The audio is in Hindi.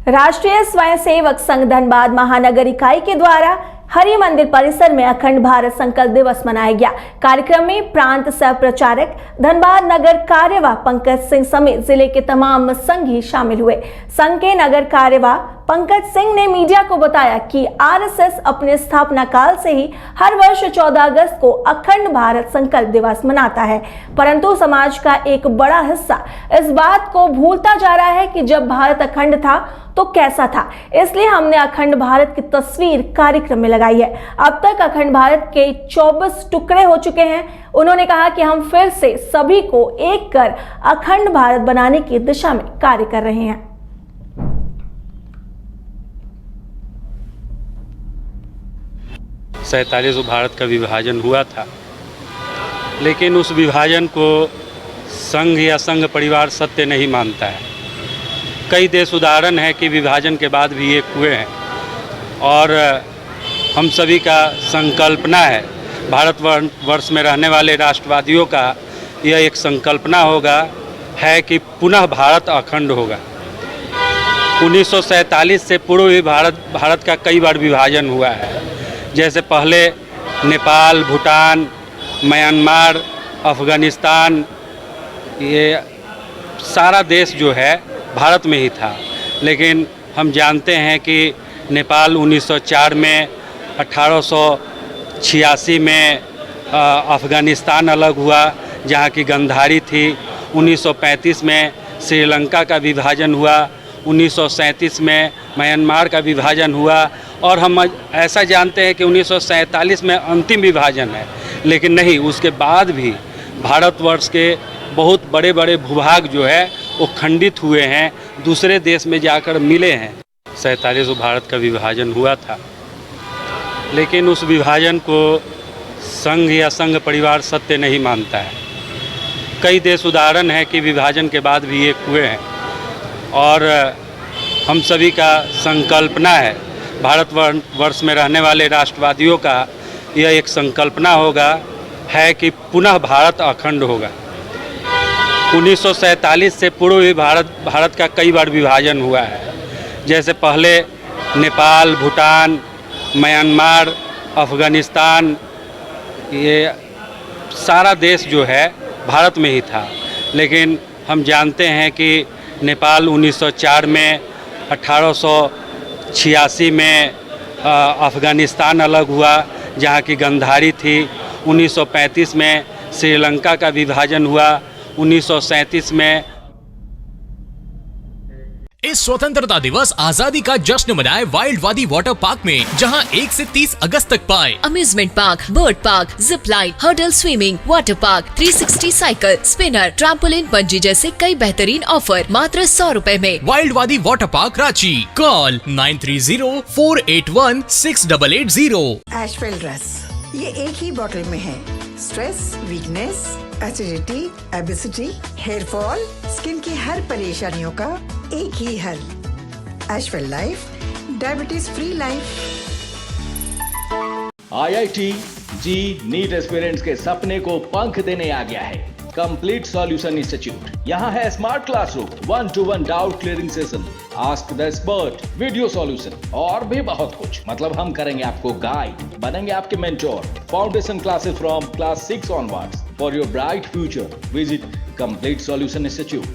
राष्ट्रीय स्वयंसेवक संघ धनबाद महानगर इकाई के द्वारा हरि मंदिर परिसर में अखंड भारत संकल्प दिवस मनाया गया। कार्यक्रम में प्रांत सह प्रचारक धनबाद नगर कार्यवाह पंकज सिंह समेत जिले के तमाम संघी शामिल हुए। संघ के नगर कार्यवाह पंकज सिंह ने मीडिया को बताया कि आरएसएस अपने स्थापना काल से ही हर वर्ष 14 अगस्त को अखंड भारत संकल्प दिवस मनाता है, परंतु समाज का एक बड़ा हिस्सा इस बात को भूलता जा रहा है कि जब भारत अखंड था तो कैसा था। इसलिए हमने अखंड भारत की तस्वीर कार्यक्रम में लगाई है। अब तक अखंड भारत के 24 टुकड़े हो चुके हैं। उन्होंने कहा कि हम फिर से सभी को एक कर अखंड भारत बनाने की दिशा में कार्य कर रहे हैं। 47 भारत का विभाजन हुआ था, लेकिन उस विभाजन को संघ या संघ परिवार सत्य नहीं मानता है। कई देश उदाहरण है कि विभाजन के बाद भी एक हुए हैं और हम सभी का संकल्पना है, भारतवर्ष में रहने वाले राष्ट्रवादियों का यह एक संकल्पना है कि पुनः भारत अखंड होगा। 1947 से पूर्व भी भारत का कई बार विभाजन हुआ है, जैसे पहले नेपाल, भूटान, म्यांमार, अफ़गानिस्तान, ये सारा देश जो है भारत में ही था। लेकिन हम जानते हैं कि नेपाल 1904 में, 1886 में अफ़गानिस्तान अलग हुआ जहाँ की गंधारी थी। 1935 में श्रीलंका का विभाजन हुआ, 1937 में म्यांमार का विभाजन हुआ और हम ऐसा जानते हैं कि 1947 में अंतिम विभाजन है। लेकिन नहीं, उसके बाद भी भारतवर्ष के बहुत बड़े बड़े भूभाग जो है वो खंडित हुए हैं, दूसरे देश में जाकर मिले हैं। 47 भारत का विभाजन हुआ था, लेकिन उस विभाजन को संघ या संघ परिवार सत्य नहीं मानता है। कई देश उदाहरण है कि विभाजन के बाद भी एक हुए हैं और हम सभी का संकल्पना है, भारतवर्ष में रहने वाले राष्ट्रवादियों का यह एक संकल्पना है कि पुनः भारत अखंड होगा। 1947 से पूर्व भी भारत का कई बार विभाजन हुआ है, जैसे पहले नेपाल, भूटान, म्यांमार, अफ़गानिस्तान, ये सारा देश जो है भारत में ही था। लेकिन हम जानते हैं कि नेपाल 1904 में, 1886 में अफ़गानिस्तान अलग हुआ जहाँ की गंधारी थी। 1935 में श्रीलंका का विभाजन हुआ, 1937 में। इस स्वतंत्रता दिवस आजादी का जश्न मनाए वाइल्ड वादी वाटर पार्क में, जहां 1 से 30 अगस्त तक पाए amusement park, bird park, zip line, hurdle swimming, water park, 360 cycle, spinner, trampoline, bungee जैसे कई बेहतरीन ऑफर मात्र 100 रुपए में। Wild Wadi water park Ranchi, call 9304816880। Ashwell dress, ये एक ही बोतल में है। Stress, weakness, acidity, obesity, hair fall, skin की हर परेशानियों का एक ही हल। Ashwell life, diabetes free life. IIT JEE NEET aspirants के सपने को पंख देने आ गया है कंप्लीट सॉल्यूशन इंस्टीट्यूट। यहाँ है smart classroom, 1-to-1 doubt clearing session, ask the expert, video solution और भी बहुत कुछ। मतलब हम करेंगे आपको गाइड, बनेंगे आपके mentor. Foundation classes from class 6 onwards for your bright future. Visit complete solution institute.